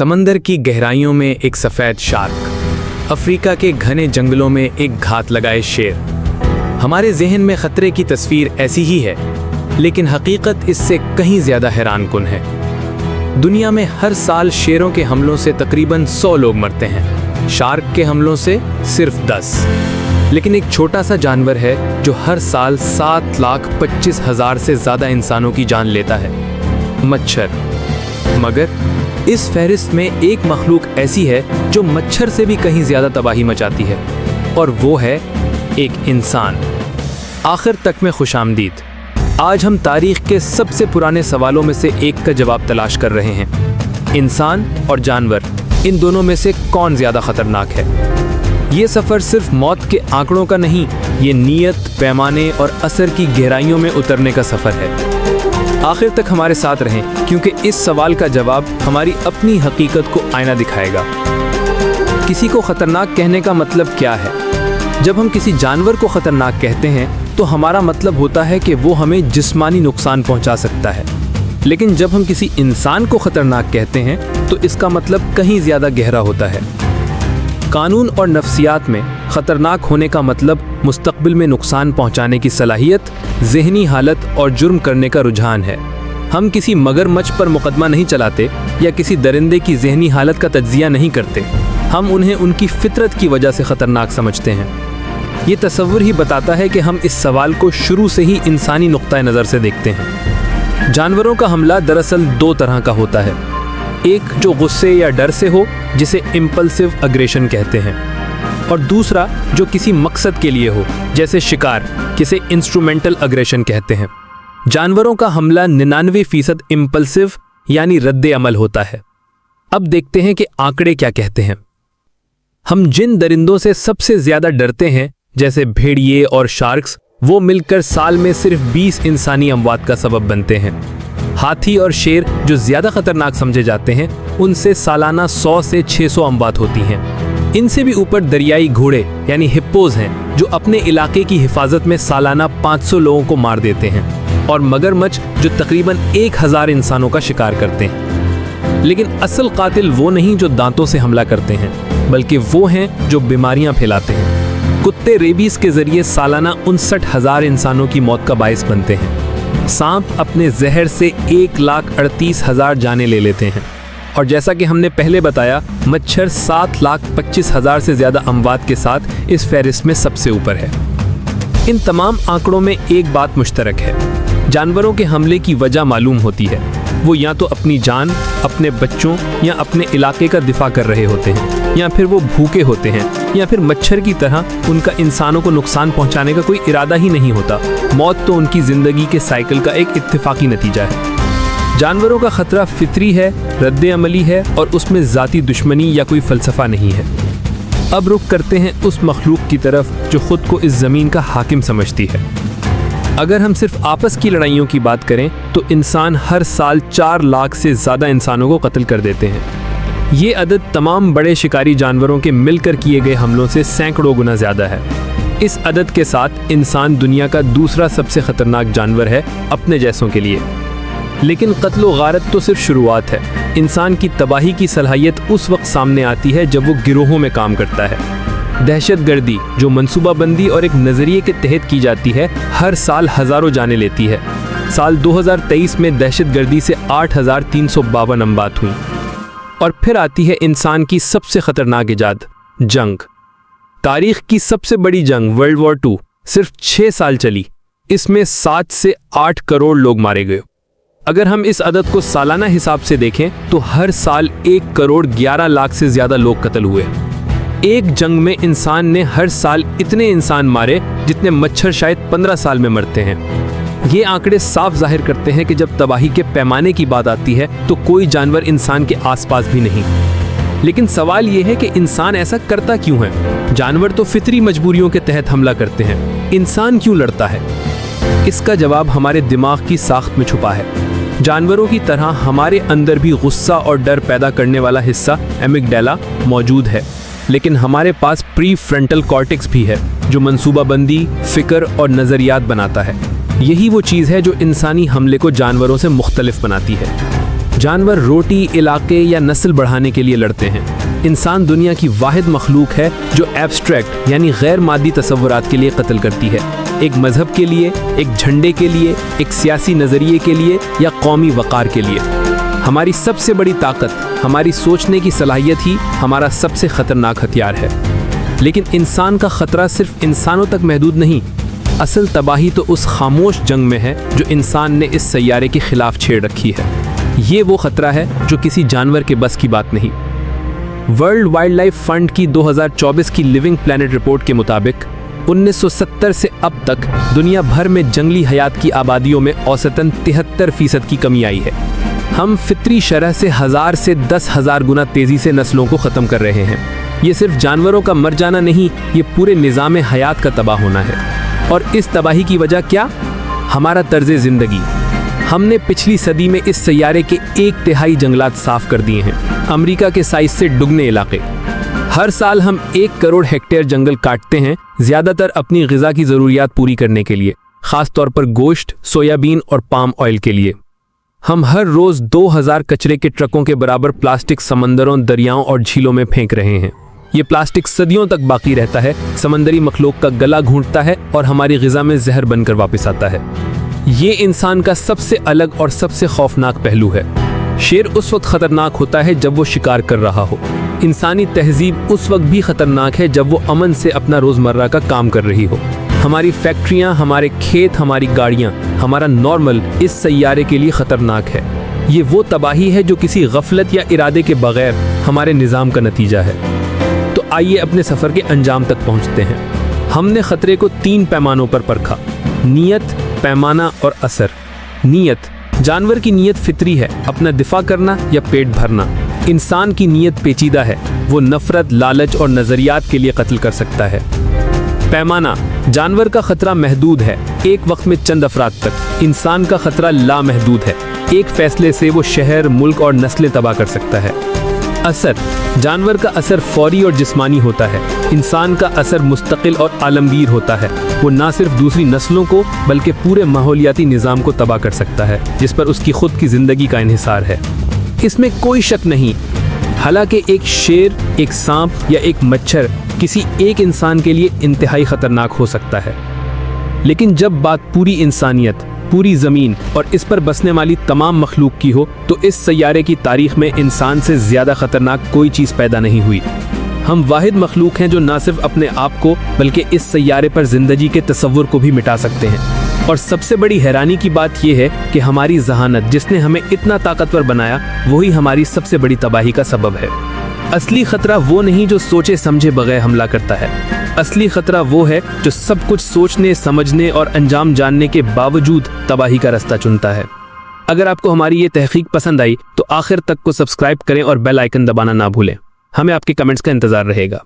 समंदर की गहराइयों में एक सफ़ेद शार्क, अफ्रीका के घने जंगलों में एक घात लगाए शेर। हमारे जहन में ख़तरे की तस्वीर ऐसी ही है, लेकिन हकीकत इससे कहीं ज़्यादा हैरानकुन है। दुनिया में हर साल शेरों के हमलों से तकरीबन 100 लोग मरते हैं, शार्क के हमलों से सिर्फ 10। लेकिन एक छोटा सा जानवर है जो हर साल 7,25,000 से ज़्यादा इंसानों की जान लेता है, मच्छर। मगर इस फहरिस्त में एक मखलूक ऐसी है जो मच्छर से भी कहीं ज़्यादा तबाही मचाती है, और वो है एक इंसान। आखिर तक में खुशामदीद। आज हम तारीख़ के सबसे पुराने सवालों में से एक का जवाब तलाश कर रहे हैं। इंसान और जानवर, इन दोनों में से कौन ज़्यादा ख़तरनाक है? ये सफ़र सिर्फ मौत के आंकड़ों का नहीं, ये नीयत, पैमाने और असर की गहराइयों में उतरने का सफ़र है। आखिर तक हमारे साथ रहें, क्योंकि इस सवाल का जवाब हमारी अपनी हकीकत को आईना दिखाएगा। किसी को ख़तरनाक कहने का मतलब क्या है? जब हम किसी जानवर को ख़तरनाक कहते हैं तो हमारा मतलब होता है कि वो हमें जिस्मानी नुकसान पहुंचा सकता है। लेकिन जब हम किसी इंसान को ख़तरनाक कहते हैं तो इसका मतलब कहीं ज़्यादा गहरा होता है। कानून और नफ्सियात में ख़तरनाक होने का मतलब मुस्तक़बिल में नुकसान पहुंचाने की सलाहियत, ज़हनी हालत और जुर्म करने का रुझान है। हम किसी मगरमच्छ पर मुकदमा नहीं चलाते या किसी दरिंदे की ज़हनी हालत का तज्ज़िया नहीं करते। हम उन्हें उनकी फ़ितरत की वजह से ख़तरनाक समझते हैं। ये तसव्वुर ही बताता है कि हम इस सवाल को शुरू से ही इंसानी नुक्ता नज़र से देखते हैं। जानवरों का हमला दरअसल 2 तरह का होता है। एक जो गुस्से या डर से हो, जिसे इम्पल्सिव अग्रेशन कहते हैं, और दूसरा जो किसी मकसद के लिए हो, जैसे शिकार, जिसे इंस्ट्रूमेंटल अग्रेशन कहते हैं। जानवरों का हमला 99% इम्पल्सिव यानी रद्द अमल होता है। अब देखते हैं कि आंकड़े क्या कहते हैं। हम जिन दरिंदों से सबसे ज़्यादा डरते हैं, जैसे भेड़िए और शार्क्स, वो मिलकर साल में सिर्फ 20 इंसानी अमवात का सबब बनते हैं। हाथी और शेर, जो ज़्यादा ख़तरनाक समझे जाते हैं, उनसे सालाना 100 से 600 अमवात होती हैं। इनसे भी ऊपर दरियाई घोड़े यानी हिप्पोज हैं, जो अपने इलाके की हिफाजत में सालाना 500 लोगों को मार देते हैं, और मगरमच्छ, जो तकरीबन 1000 इंसानों का शिकार करते हैं। लेकिन असल कातिल वो नहीं जो दांतों से हमला करते हैं, बल्कि वो हैं जो बीमारियां फैलाते हैं। कुत्ते रेबीज के जरिए सालाना 59,000 इंसानों की मौत का बाइस बनते हैं। सांप अपने जहर से 1,38,000 जानें ले लेते हैं, और जैसा कि हमने पहले बताया, मच्छर 7,25,000 से ज़्यादा अमवात के साथ इस फहरिस्त में सबसे ऊपर है। इन तमाम आंकड़ों में एक बात मुश्तरक है, जानवरों के हमले की वजह मालूम होती है। वो या तो अपनी जान, अपने बच्चों या अपने इलाके का दिफा कर रहे होते हैं, या फिर वो भूखे होते हैं, या फिर मच्छर की तरह उनका इंसानों को नुकसान पहुंचाने का कोई इरादा ही नहीं होता। मौत तो उनकी ज़िंदगी के साइकिल का एक इत्तेफाकी नतीजा है। जानवरों का ख़तरा फितरी है, रद्द अमली है, और उसमें ज़ाती दुश्मनी या कोई फ़लसफ़ा नहीं है। अब रुख करते हैं उस मखलूक की तरफ जो ख़ुद को इस ज़मीन का हाकिम समझती है। अगर हम सिर्फ आपस की लड़ाइयों की बात करें तो इंसान हर साल 4 लाख से ज़्यादा इंसानों को कत्ल कर देते हैं। ये अदद तमाम बड़े शिकारी जानवरों के मिलकर किए गए हमलों से सैकड़ों गुना ज़्यादा है। इस अदद के साथ इंसान दुनिया का दूसरा सबसे ख़तरनाक जानवर है अपने जैसों के लिए। लेकिन कत्ल व गारत तो सिर्फ शुरुआत है। इंसान की तबाही की सलाहियत उस वक्त सामने आती है जब वो गिरोहों में काम करता है। दहशतगर्दी, जो मंसूबाबंदी और एक नज़रिए के तहत की जाती है, हर साल हज़ारों जानें लेती है। साल 2023 में दहशतगर्दी से 8,352 अमवात हुई। और फिर आती है इंसान की सबसे ख़तरनाक इजाद, जंग। तारीख़ की सबसे बड़ी जंग वर्ल्ड वॉर 2 सिर्फ 6 साल चली। इसमें 7 से 8 करोड़ लोग मारे गए। अगर हम इस अदद को सालाना हिसाब से देखें तो हर साल 1 करोड़ 11 लाख से ज़्यादा लोग कत्ल हुए। एक जंग में इंसान ने हर साल इतने इंसान मारे जितने मच्छर शायद 15 साल में मरते हैं। ये आंकड़े साफ जाहिर करते हैं कि जब तबाही के पैमाने की बात आती है तो कोई जानवर इंसान के आसपास भी नहीं। लेकिन सवाल ये है कि इंसान ऐसा करता क्यों है? जानवर तो फितरी मजबूरियों के तहत हमला करते हैं, इंसान क्यों लड़ता है? इसका जवाब हमारे दिमाग की साख्त में छुपा है। जानवरों की तरह हमारे अंदर भी गुस्सा और डर पैदा करने वाला हिस्सा एमिगडाला मौजूद है, लेकिन हमारे पास प्री फ्रंटल कॉर्टेक्स भी है जो मंसूबाबंदी, फिक्र और नज़रियात बनाता है। यही वो चीज़ है जो इंसानी हमले को जानवरों से मुख्तलिफ बनाती है। जानवर रोटी, इलाके या नस्ल बढ़ाने के लिए लड़ते हैं। इंसान दुनिया की वाहिद मखलूक है जो एब्स्ट्रैक्ट यानी गैर मादी तसव्वुरात के लिए कत्ल करती है, एक मजहब के लिए, एक झंडे के लिए, एक सियासी नज़रिए के लिए या कौमी वक़ार के लिए। हमारी सबसे बड़ी ताकत, हमारी सोचने की सलाहियत ही हमारा सबसे ख़तरनाक हथियार है। लेकिन इंसान का ख़तरा सिर्फ इंसानों तक महदूद नहीं, असल तबाही तो उस खामोश जंग में है जो इंसान ने इस सैयारे के ख़िलाफ़ छेड़ रखी है। ये वो ख़तरा है जो किसी जानवर के बस की बात नहीं। वर्ल्ड वाइल्ड लाइफ फंड की 2024 की लिविंग प्लैनेट रिपोर्ट के मुताबिक 1970 से अब तक दुनिया भर में जंगली हयात की आबादियों में औसतन 73% की कमी आई है। हम फितरी शरह से 1000 से 10,000 गुना तेज़ी से नस्लों को ख़त्म कर रहे हैं। ये सिर्फ जानवरों का मर जाना नहीं, ये पूरे निज़ाम हयात का तबाह होना है। और इस तबाही की वजह क्या? हमारा तर्ज़ ज़िंदगी। हमने पिछली सदी में इस सैयारे के 1/3 जंगलात साफ कर दिए हैं, अमेरिका के साइज से दुगने इलाके। हर साल हम 1 करोड़ हेक्टेयर जंगल काटते हैं, ज़्यादातर अपनी ग़िज़ा की ज़रूरियात पूरी करने के लिए, ख़ास तौर पर गोश्त, सोयाबीन और पाम ऑयल के लिए। हम हर रोज़ 2000 कचरे के ट्रकों के बराबर प्लास्टिक समंदरों, दरियाओं और झीलों में फेंक रहे हैं। ये प्लास्टिक सदियों तक बाकी रहता है, समंदरी मखलूक का गला घूंटता है और हमारी ग़िज़ा में जहर बनकर वापस आता है। ये इंसान का सबसे अलग और सबसे खौफनाक पहलू है। शेर उस वक्त ख़तरनाक होता है जब वो शिकार कर रहा हो। इंसानी तहजीब उस वक्त भी ख़तरनाक है जब वो अमन से अपना रोज़मर्रा का काम कर रही हो। हमारी फैक्ट्रियाँ, हमारे खेत, हमारी गाड़ियाँ, हमारा नॉर्मल इस सैयारे के लिए ख़तरनाक है। ये वो तबाही है जो किसी गफलत या इरादे के बगैर हमारे निज़ाम का नतीजा है। तो आइए अपने सफ़र के अंजाम तक पहुँचते हैं। हमने ख़तरे को 3 पैमानों पर परखा: नीयत, पैमाना और असर। नीयत, जानवर की नीयत फितरी है, अपना दिफा करना या पेट भरना। इंसान की नीयत पेचीदा है, वो नफरत, लालच और नज़रियात के लिए कत्ल कर सकता है। पैमाना, जानवर का खतरा महदूद है, एक वक्त में चंद अफराद तक। इंसान का खतरा लामहदूद है, एक फैसले से वो शहर, मुल्क और नस्लें तबाह कर सकता है। असर, जानवर का असर फौरी और जिस्मानी होता है, इंसान का असर मुस्तकिल और आलमगीर होता है। वो ना सिर्फ दूसरी नस्लों को बल्कि पूरे माहौलियाती निज़ाम को तबाह कर सकता है जिस पर उसकी खुद की ज़िंदगी का इन्हिसार है। इसमें कोई शक नहीं। हालांकि एक शेर, एक सांप या एक मच्छर किसी एक इंसान के लिए इंतहाई ख़तरनाक हो सकता है, लेकिन जब बात पूरी इंसानियत, पूरी ज़मीन और इस पर बसने वाली तमाम मखलूक की हो तो इस सैयारे की तारीख़ में इंसान से ज़्यादा ख़तरनाक कोई चीज़ पैदा नहीं हुई। हम वाहिद मखलूक हैं जो ना सिर्फ अपने आप को बल्कि इस सैयारे पर ज़िंदगी के तसव्वुर को भी मिटा सकते हैं। और सबसे बड़ी हैरानी की बात यह है कि हमारी ज़हानत, जिसने हमें इतना ताकतवर बनाया, वही हमारी सबसे बड़ी तबाही का सबब है। असली खतरा वो नहीं जो सोचे समझे बगैर हमला करता है, असली खतरा वो है जो सब कुछ सोचने, समझने और अंजाम जानने के बावजूद तबाही का रास्ता चुनता है। अगर आपको हमारी ये तहकीक पसंद आई तो आखिर तक को सब्सक्राइब करें और बेल आइकन दबाना ना भूलें। हमें आपके कमेंट्स का इंतज़ार रहेगा।